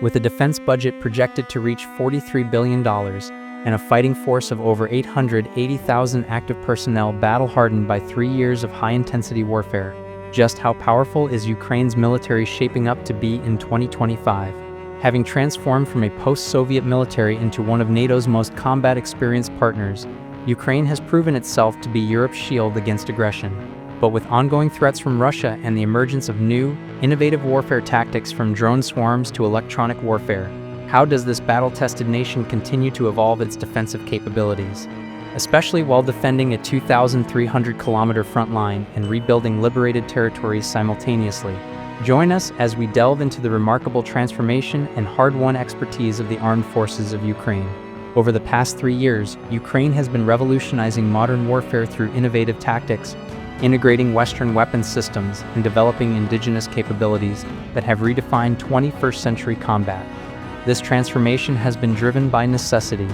With a defense budget projected to reach $43 billion and a fighting force of over 880,000 active personnel battle-hardened by 3 years of high-intensity warfare, just how powerful is Ukraine's military shaping up to be in 2025? Having transformed from a post-Soviet military into one of NATO's most combat-experienced partners, Ukraine has proven itself to be Europe's shield against aggression. But with ongoing threats from Russia and the emergence of new, innovative warfare tactics from drone swarms to electronic warfare, how does this battle-tested nation continue to evolve its defensive capabilities? Especially while defending a 2,300-kilometer front line and rebuilding liberated territories simultaneously. Join us as we delve into the remarkable transformation and hard-won expertise of the armed forces of Ukraine. Over the past 3 years, Ukraine has been revolutionizing modern warfare through innovative tactics, integrating Western weapons systems, and developing indigenous capabilities that have redefined 21st-century combat. This transformation has been driven by necessity,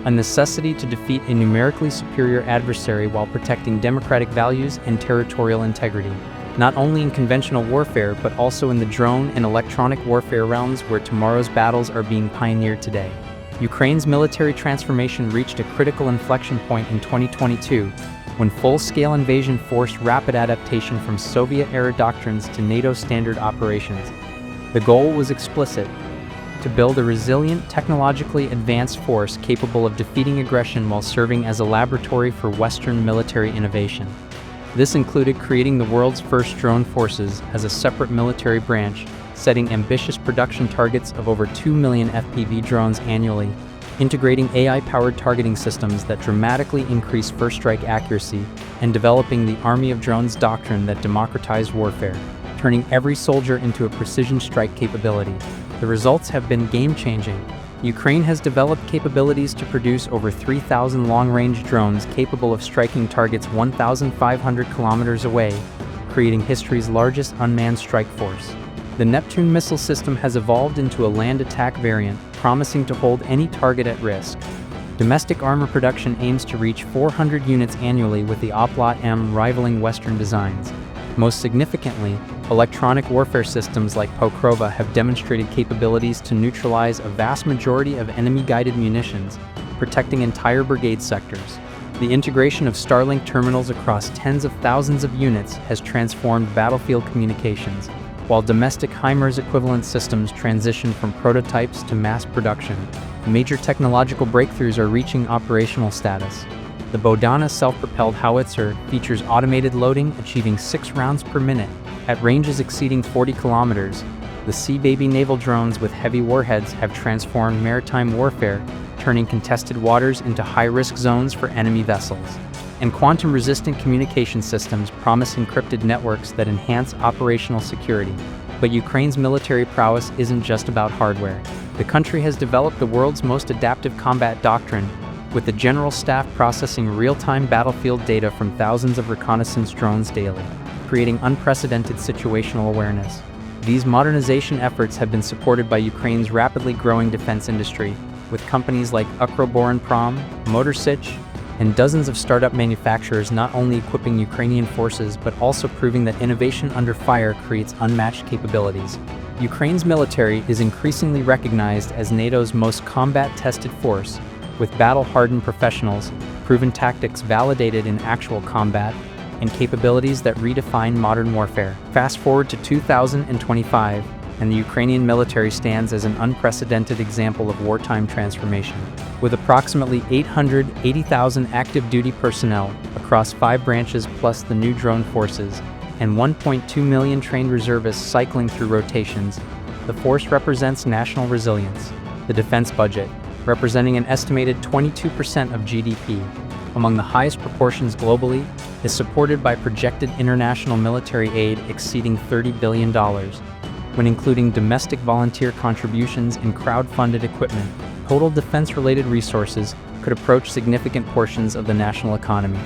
a necessity to defeat a numerically superior adversary while protecting democratic values and territorial integrity. Not only in conventional warfare, but also in the drone and electronic warfare realms where tomorrow's battles are being pioneered today. Ukraine's military transformation reached a critical inflection point in 2022, when full-scale invasion forced rapid adaptation from Soviet-era doctrines to NATO-standard operations. The goal was explicit: to build a resilient, technologically advanced force capable of defeating aggression while serving as a laboratory for Western military innovation. This included creating the world's first drone forces as a separate military branch, setting ambitious production targets of over 2 million FPV drones annually, integrating AI-powered targeting systems that dramatically increase first-strike accuracy, and developing the Army of Drones doctrine that democratized warfare, turning every soldier into a precision strike capability. The results have been game-changing. Ukraine has developed capabilities to produce over 3,000 long-range drones capable of striking targets 1,500 kilometers away, creating history's largest unmanned strike force. The Neptune missile system has evolved into a land attack variant, promising to hold any target at risk. Domestic armor production aims to reach 400 units annually, with the Oplot M rivaling Western designs. Most significantly, electronic warfare systems like Pokrova have demonstrated capabilities to neutralize a vast majority of enemy-guided munitions, protecting entire brigade sectors. The integration of Starlink terminals across tens of thousands of units has transformed battlefield communications, while domestic HIMARS equivalent systems transition from prototypes to mass production. Major technological breakthroughs are reaching operational status. The Bohdana self-propelled howitzer features automated loading, achieving 6 rounds per minute at ranges exceeding 40 kilometers. The Sea Baby naval drones with heavy warheads have transformed maritime warfare, turning contested waters into high-risk zones for enemy vessels. And quantum-resistant communication systems promise encrypted networks that enhance operational security. But Ukraine's military prowess isn't just about hardware. The country has developed the world's most adaptive combat doctrine, with the General Staff processing real-time battlefield data from thousands of reconnaissance drones daily, creating unprecedented situational awareness. These modernization efforts have been supported by Ukraine's rapidly growing defense industry, with companies like Ukroboronprom, Motorsich, and dozens of startup manufacturers not only equipping Ukrainian forces but also proving that innovation under fire creates unmatched capabilities. Ukraine's military is increasingly recognized as NATO's most combat-tested force, with battle-hardened professionals, proven tactics validated in actual combat, and capabilities that redefine modern warfare. Fast forward to 2025, and the Ukrainian military stands as an unprecedented example of wartime transformation. With approximately 880,000 active duty personnel across 5 branches plus the new drone forces, and 1.2 million trained reservists cycling through rotations, the force represents national resilience. The defense budget, representing an estimated 22% of GDP, among the highest proportions globally, is supported by projected international military aid exceeding $30 billion. When including domestic volunteer contributions and crowd-funded equipment, total defense-related resources could approach significant portions of the national economy.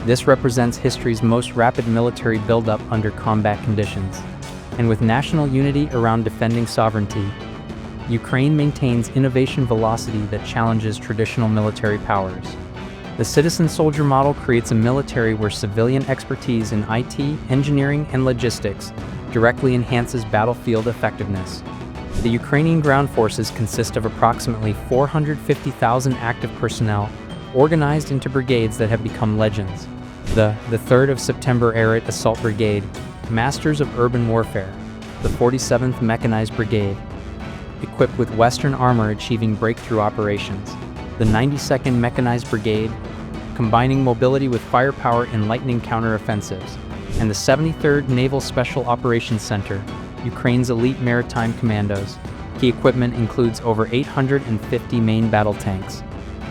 This represents history's most rapid military buildup under combat conditions. And with national unity around defending sovereignty, Ukraine maintains innovation velocity that challenges traditional military powers. The citizen-soldier model creates a military where civilian expertise in IT, engineering, and logistics directly enhances battlefield effectiveness. The Ukrainian ground forces consist of approximately 450,000 active personnel, organized into brigades that have become legends. The 3rd of September Air Assault Brigade, Masters of Urban Warfare. The 47th Mechanized Brigade, equipped with Western armor achieving breakthrough operations. The 92nd Mechanized Brigade, combining mobility with firepower in lightning counteroffensives. And the 73rd Naval Special Operations Center, Ukraine's elite maritime commandos. Key equipment includes over 850 main battle tanks.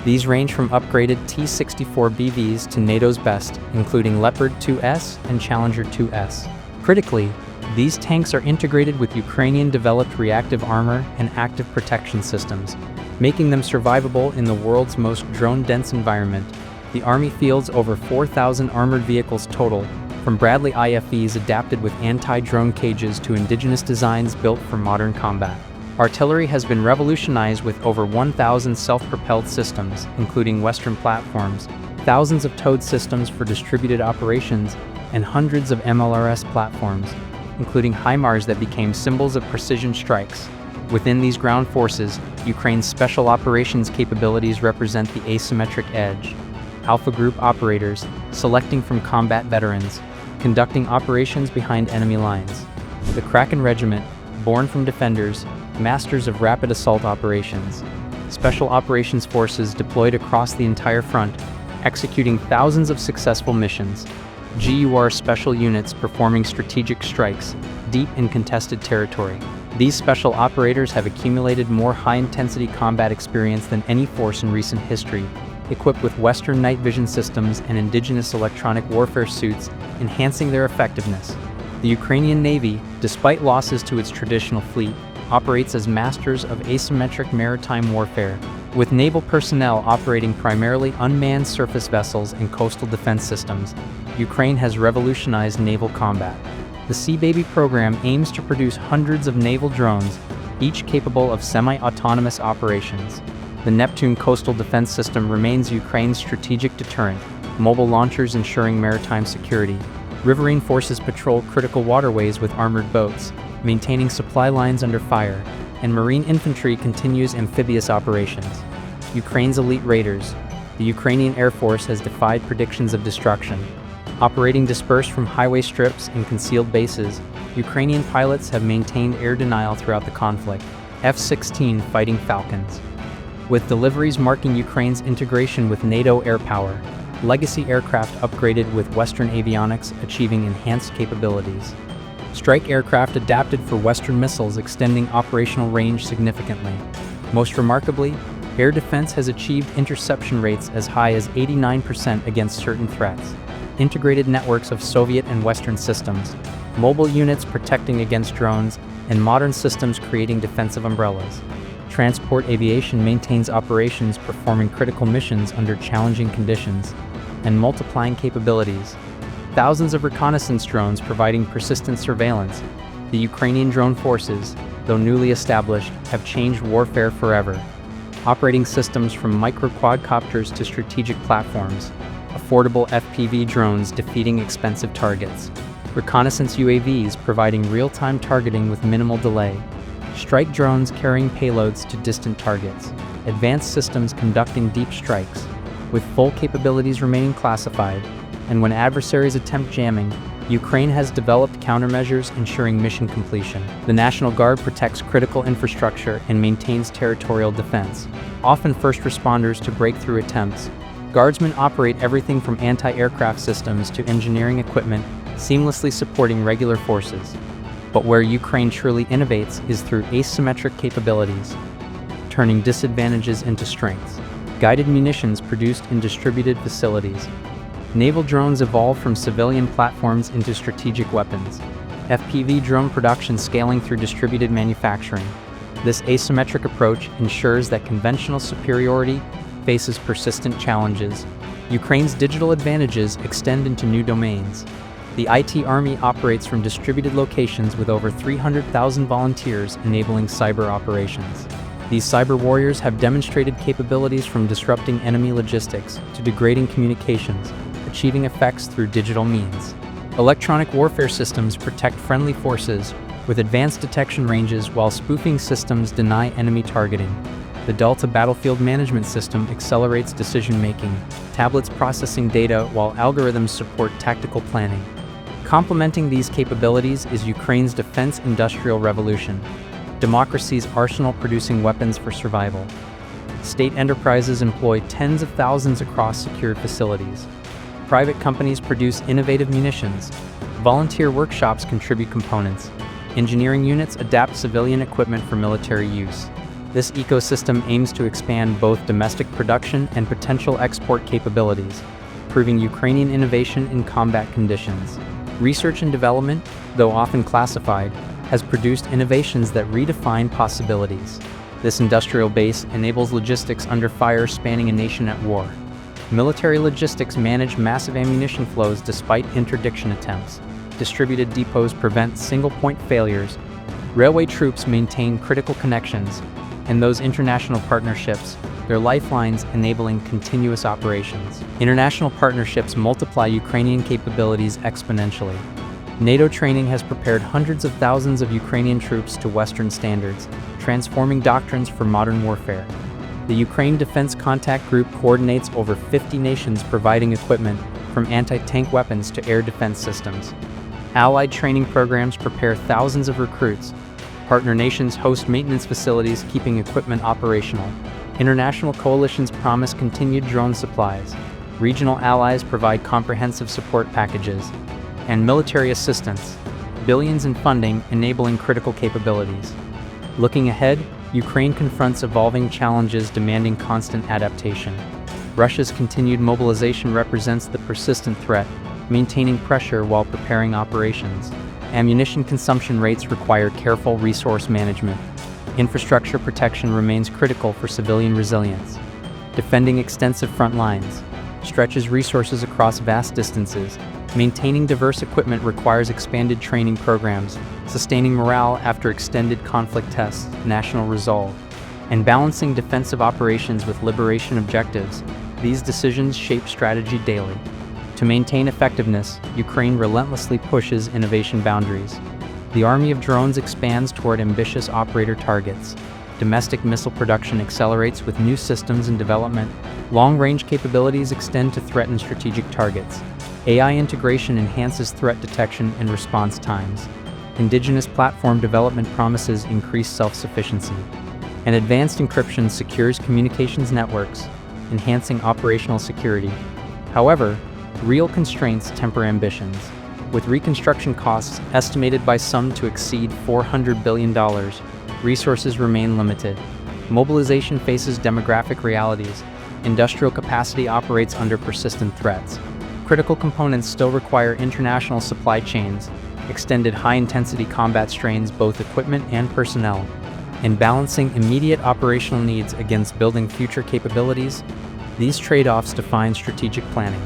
These range from upgraded T-64 BVs to NATO's best, including Leopard 2S and Challenger 2S. Critically, these tanks are integrated with Ukrainian-developed reactive armor and active protection systems, making them survivable in the world's most drone-dense environment. The Army fields over 4,000 armored vehicles total, from Bradley IFVs adapted with anti-drone cages to indigenous designs built for modern combat. Artillery has been revolutionized with over 1,000 self-propelled systems, including Western platforms, thousands of towed systems for distributed operations, and hundreds of MLRS platforms, including HIMARS that became symbols of precision strikes. Within these ground forces, Ukraine's special operations capabilities represent the asymmetric edge. Alpha Group operators, selecting from combat veterans, conducting operations behind enemy lines. The Kraken Regiment, born from defenders, masters of rapid assault operations. Special operations forces deployed across the entire front, executing thousands of successful missions. GUR special units performing strategic strikes deep in contested territory. These special operators have accumulated more high-intensity combat experience than any force in recent history, equipped with Western night vision systems and indigenous electronic warfare suits, enhancing their effectiveness. The Ukrainian Navy, despite losses to its traditional fleet, operates as masters of asymmetric maritime warfare, with naval personnel operating primarily unmanned surface vessels and coastal defense systems. Ukraine has revolutionized naval combat. The Sea Baby program aims to produce hundreds of naval drones, each capable of semi-autonomous operations. The Neptune coastal defense system remains Ukraine's strategic deterrent, mobile launchers ensuring maritime security. Riverine forces patrol critical waterways with armored boats, maintaining supply lines under fire, and marine infantry continues amphibious operations. Ukraine's elite raiders. The Ukrainian Air Force has defied predictions of destruction. Operating dispersed from highway strips and concealed bases, Ukrainian pilots have maintained air denial throughout the conflict. F-16 Fighting Falcons. With deliveries marking Ukraine's integration with NATO air power, legacy aircraft upgraded with Western avionics achieving enhanced capabilities. Strike aircraft adapted for Western missiles extending operational range significantly. Most remarkably, air defense has achieved interception rates as high as 89% against certain threats. Integrated networks of Soviet and Western systems, mobile units protecting against drones, and modern systems creating defensive umbrellas. Transport aviation maintains operations performing critical missions under challenging conditions and multiplying capabilities. Thousands of reconnaissance drones providing persistent surveillance. The Ukrainian drone forces, though newly established, have changed warfare forever. Operating systems from micro-quadcopters to strategic platforms. Affordable FPV drones defeating expensive targets. Reconnaissance UAVs providing real-time targeting with minimal delay. Strike drones carrying payloads to distant targets. Advanced systems conducting deep strikes, with full capabilities remaining classified. And when adversaries attempt jamming, Ukraine has developed countermeasures ensuring mission completion. The National Guard protects critical infrastructure and maintains territorial defense. Often first responders to breakthrough attempts, Guardsmen operate everything from anti-aircraft systems to engineering equipment, seamlessly supporting regular forces. But where Ukraine truly innovates is through asymmetric capabilities, turning disadvantages into strengths. Guided munitions produced in distributed facilities. Naval drones evolve from civilian platforms into strategic weapons. FPV drone production scaling through distributed manufacturing. This asymmetric approach ensures that conventional superiority faces persistent challenges. Ukraine's digital advantages extend into new domains. The IT Army operates from distributed locations with over 300,000 volunteers enabling cyber operations. These cyber warriors have demonstrated capabilities from disrupting enemy logistics to degrading communications, achieving effects through digital means. Electronic warfare systems protect friendly forces, with advanced detection ranges while spoofing systems deny enemy targeting. The Delta battlefield management system accelerates decision-making, tablets processing data while algorithms support tactical planning. Complementing these capabilities is Ukraine's defense industrial revolution, democracy's arsenal producing weapons for survival. State enterprises employ tens of thousands across secured facilities. Private companies produce innovative munitions. Volunteer workshops contribute components. Engineering units adapt civilian equipment for military use. This ecosystem aims to expand both domestic production and potential export capabilities, proving Ukrainian innovation in combat conditions. Research and development, though often classified, has produced innovations that redefine possibilities. This industrial base enables logistics under fire spanning a nation at war. Military logistics manage massive ammunition flows despite interdiction attempts. Distributed depots prevent single-point failures. Railway troops maintain critical connections, and those international partnerships, their lifelines enabling continuous operations. International partnerships multiply Ukrainian capabilities exponentially. NATO training has prepared hundreds of thousands of Ukrainian troops to Western standards, transforming doctrines for modern warfare. The Ukraine Defense Contact Group coordinates over 50 nations providing equipment from anti-tank weapons to air defense systems. Allied training programs prepare thousands of recruits. Partner nations host maintenance facilities keeping equipment operational. International coalitions promise continued drone supplies. Regional allies provide comprehensive support packages. And military assistance, billions in funding enabling critical capabilities. Looking ahead, Ukraine confronts evolving challenges demanding constant adaptation. Russia's continued mobilization represents the persistent threat, maintaining pressure while preparing operations. Ammunition consumption rates require careful resource management. Infrastructure protection remains critical for civilian resilience. Defending extensive front lines stretches resources across vast distances. Maintaining diverse equipment requires expanded training programs, sustaining morale after extended conflict tests, national resolve, and balancing defensive operations with liberation objectives. These decisions shape strategy daily. To maintain effectiveness, Ukraine relentlessly pushes innovation boundaries. The army of drones expands toward ambitious operator targets. Domestic missile production accelerates with new systems in development. Long-range capabilities extend to threaten strategic targets. AI integration enhances threat detection and response times. Indigenous platform development promises increased self-sufficiency. And advanced encryption secures communications networks, enhancing operational security. However, real constraints temper ambitions. With reconstruction costs estimated by some to exceed $400 billion, resources remain limited. Mobilization faces demographic realities. Industrial capacity operates under persistent threats. Critical components still require international supply chains. Extended high-intensity combat strains both equipment and personnel. And balancing immediate operational needs against building future capabilities, these trade-offs define strategic planning.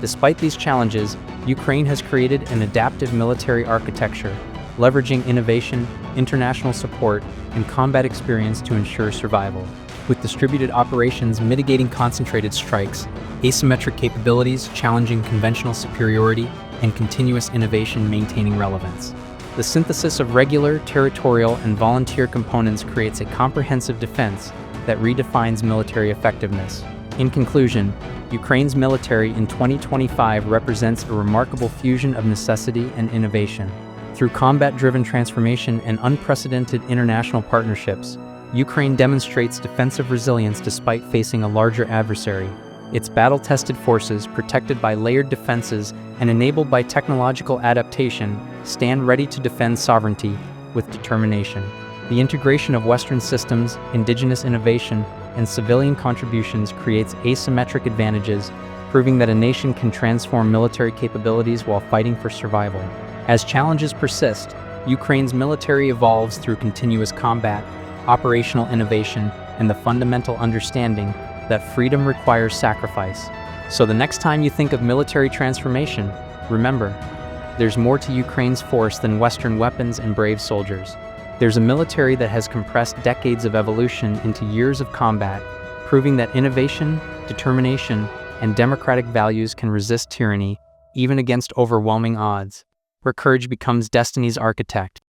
Despite these challenges, Ukraine has created an adaptive military architecture, leveraging innovation, international support, and combat experience to ensure survival. With distributed operations mitigating concentrated strikes, asymmetric capabilities challenging conventional superiority, and continuous innovation maintaining relevance. The synthesis of regular, territorial, and volunteer components creates a comprehensive defense that redefines military effectiveness. In conclusion, Ukraine's military in 2025 represents a remarkable fusion of necessity and innovation. Through combat-driven transformation and unprecedented international partnerships, Ukraine demonstrates defensive resilience despite facing a larger adversary. Its battle-tested forces, protected by layered defenses and enabled by technological adaptation, stand ready to defend sovereignty with determination. The integration of Western systems, indigenous innovation, and civilian contributions creates asymmetric advantages, proving that a nation can transform military capabilities while fighting for survival. As challenges persist, Ukraine's military evolves through continuous combat, operational innovation, and the fundamental understanding that freedom requires sacrifice. So the next time you think of military transformation, remember, there's more to Ukraine's force than Western weapons and brave soldiers. There's a military that has compressed decades of evolution into years of combat, proving that innovation, determination, and democratic values can resist tyranny, even against overwhelming odds, where courage becomes destiny's architect.